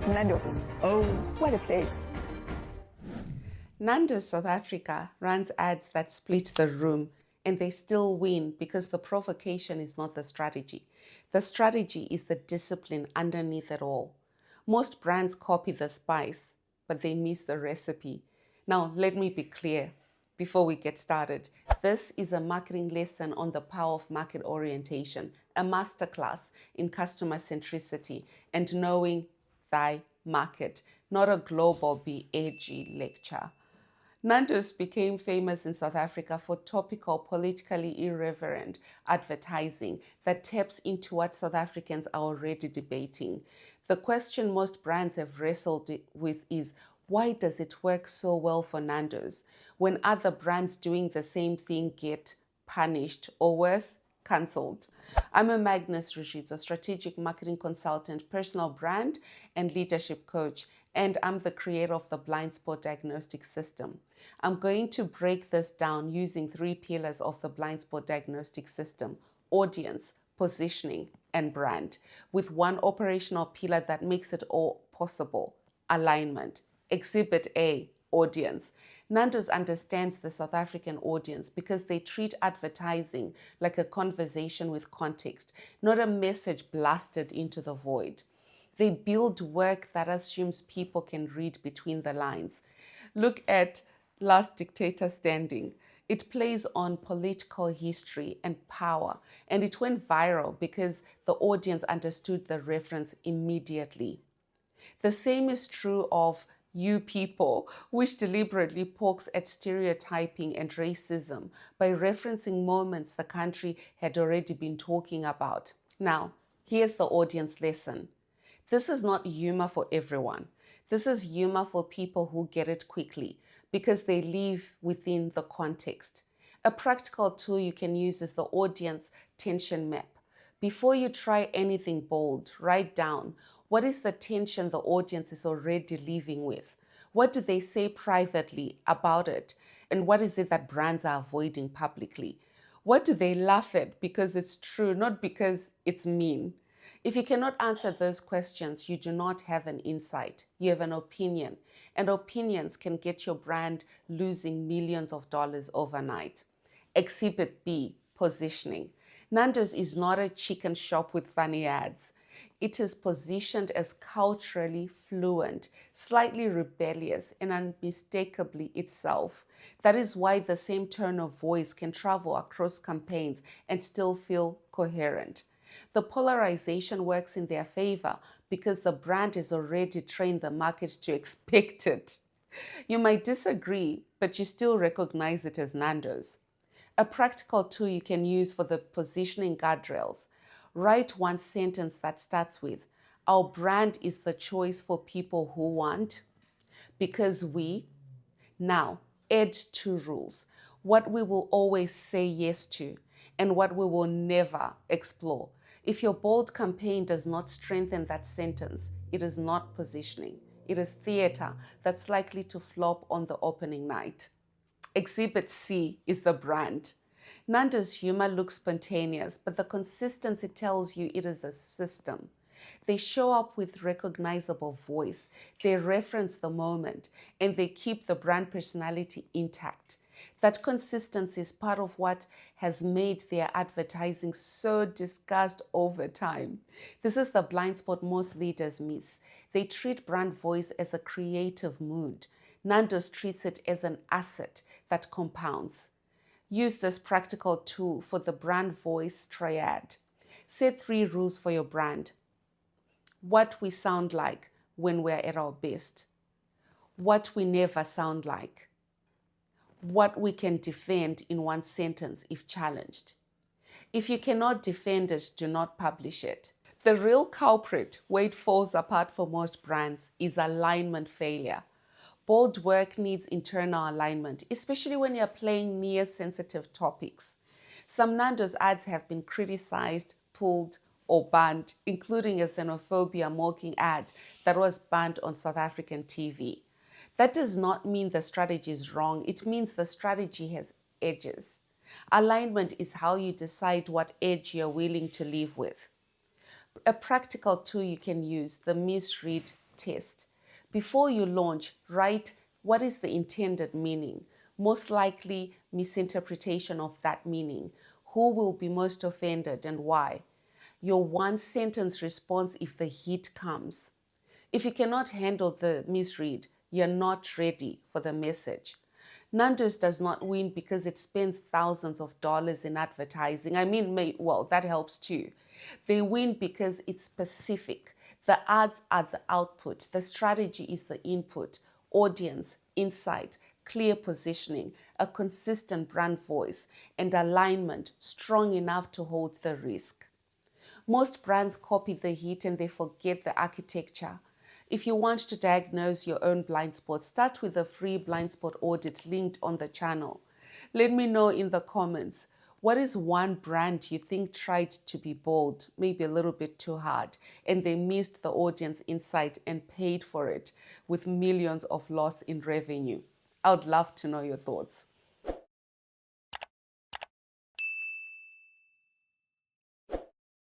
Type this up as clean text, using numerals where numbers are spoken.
Nando's. Oh, what a place. Nando South Africa runs ads that split the room, and they still win because the provocation is not the strategy. The strategy is the discipline underneath it all. Most brands copy the spice, but they miss the recipe. Now, let me be clear before we get started. This is a marketing lesson on the power of market orientation, a masterclass in customer centricity and knowing thy market, not a global be edgy lecture. Nando's became famous in South Africa for topical, politically irreverent advertising that taps into what South Africans are already debating. The question most brands have wrestled with is, why does it work so well for Nando's when other brands doing the same thing get punished or worse, cancelled? I'm a Magnus Rishitz, a strategic marketing consultant, personal brand and leadership coach, and I'm the creator of the Blind Spot Diagnostic System. I'm going to break this down using 3 pillars of the Blind Spot Diagnostic System: audience, positioning, and brand, with one operational pillar that makes it all possible: alignment. Exhibit A, audience. Nando's understands the South African audience because they treat advertising like a conversation with context, not a message blasted into the void. They build work that assumes people can read between the lines. Look at Last Dictator Standing. It plays on political history and power, and it went viral because the audience understood the reference immediately. The same is true of You People, which deliberately pokes at stereotyping and racism by referencing moments the country had already been talking about. Now, here's the audience lesson. This is not humor for everyone. This is humor for people who get it quickly because they live within the context. A practical tool you can use is the audience tension map. Before you try anything bold, write down, what is the tension the audience is already living with? What do they say privately about it? And what is it that brands are avoiding publicly? What do they laugh at because it's true, not because it's mean? If you cannot answer those questions, you do not have an insight. You have an opinion, and opinions can get your brand losing millions of dollars overnight. Exhibit B, positioning. Nando's is not a chicken shop with funny ads. It is positioned as culturally fluent, slightly rebellious, and unmistakably itself. That is why the same tone of voice can travel across campaigns and still feel coherent. The polarization works in their favor because the brand has already trained the market to expect it. You might disagree, but you still recognize it as Nando's. A practical tool you can use for the positioning guardrails. Write one sentence that starts with, our brand is the choice for people who want, because we. Now, add 2 rules: what we will always say yes to and what we will never explore. If your bold campaign does not strengthen that sentence, it is not positioning. It is theater that's likely to flop on the opening night. Exhibit C is the brand. Nando's humor looks spontaneous, but the consistency tells you it is a system. They show up with recognizable voice, they reference the moment, and they keep the brand personality intact. That consistency is part of what has made their advertising so discussed over time. This is the blind spot most leaders miss. They treat brand voice as a creative mood. Nando's treats it as an asset that compounds. Use this practical tool for the brand voice triad. Set 3 rules for your brand. What we sound like when we're at our best. What we never sound like. What we can defend in one sentence if challenged. If you cannot defend it, do not publish it. The real culprit, where it falls apart for most brands, is alignment failure. Bold work needs internal alignment, especially when you're playing near sensitive topics. Some Nando's ads have been criticized, pulled, or banned, including a xenophobia mocking ad that was banned on South African TV. That does not mean the strategy is wrong. It means the strategy has edges. Alignment is how you decide what edge you're willing to live with. A practical tool you can use, the misread test. Before you launch, write what is the intended meaning, most likely misinterpretation of that meaning, who will be most offended and why. Your one sentence response if the heat comes. If you cannot handle the misread, you're not ready for the message. Nando's does not win because it spends thousands of dollars in advertising. Well, that helps too. They win because it's specific. The ads are the output. The strategy is the input. Audience, insight, clear positioning, a consistent brand voice, and alignment strong enough to hold the risk. Most brands copy the heat and they forget the architecture. If you want to diagnose your own blind spot, start with a free blind spot audit linked on the channel. Let me know in the comments, what is one brand you think tried to be bold, maybe a little bit too hard, and they missed the audience insight and paid for it with millions of loss in revenue? I would love to know your thoughts.